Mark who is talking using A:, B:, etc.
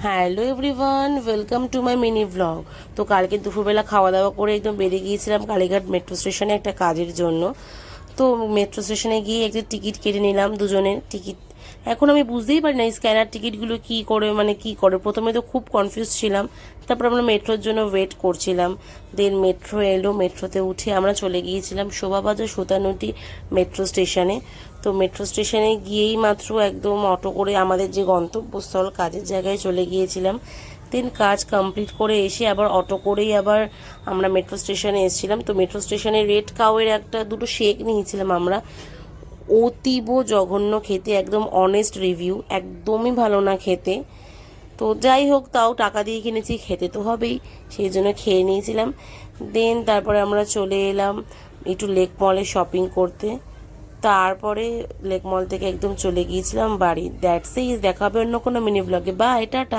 A: Hello everyone, welcome to my mini blog. তো কালকে দুপুরবেলা খাওয়া দাওয়া করে একদম বেরিয়ে গিয়েছিলাম কালীঘাট মেট্রো স্টেশনে একটা কাজের জন্য। তো মেট্রো স্টেশনে গিয়ে একটা টিকিট কেটে নিলাম, দুজনের টিকিট। এখন আমি বুঝতেই পারি না এই স্ক্যানার টিকিটগুলো কী করে, মানে কী করে। প্রথমে তো খুব কনফিউজ ছিলাম, তারপর আমরা মেট্রোর জন্য ওয়েট করছিলাম। দেন মেট্রো এলো, মেট্রোতে উঠে আমরা চলে গিয়েছিলাম শোভাবাজার সুতানুটি মেট্রো স্টেশনে। তো মেট্রো স্টেশনে গিয়েই মাত্র একদম অটো করে আমাদের যে গন্তব্যস্থল কাজের জায়গায় চলে গিয়েছিলাম। দেন কাজ কমপ্লিট করে এসে আবার অটো করেই আবার আমরা মেট্রো স্টেশনে এসেছিলাম। তো মেট্রো স্টেশনে রেড কাউয়ের দুটো শেক নিয়েছিলাম আমরা। অতীব জঘন্য খেতে, একদম অনেস্ট রিভিউ, একদমই ভালো না খেতে। তো যাই হোক, তাও টাকা দিয়ে কিনেছি, খেতে তো হবেই, সেই জন্য খেয়ে নিয়েছিলাম। দেন তারপরে আমরা চলে এলাম একটু লেক মলে শপিং করতে। তারপরে লেক মল থেকে একদম চলে গিয়েছিলাম বাড়ি। দ্যাটস ইজ, দেখা হবে অন্য কোনো মিনি ব্লগে। Bye, tata.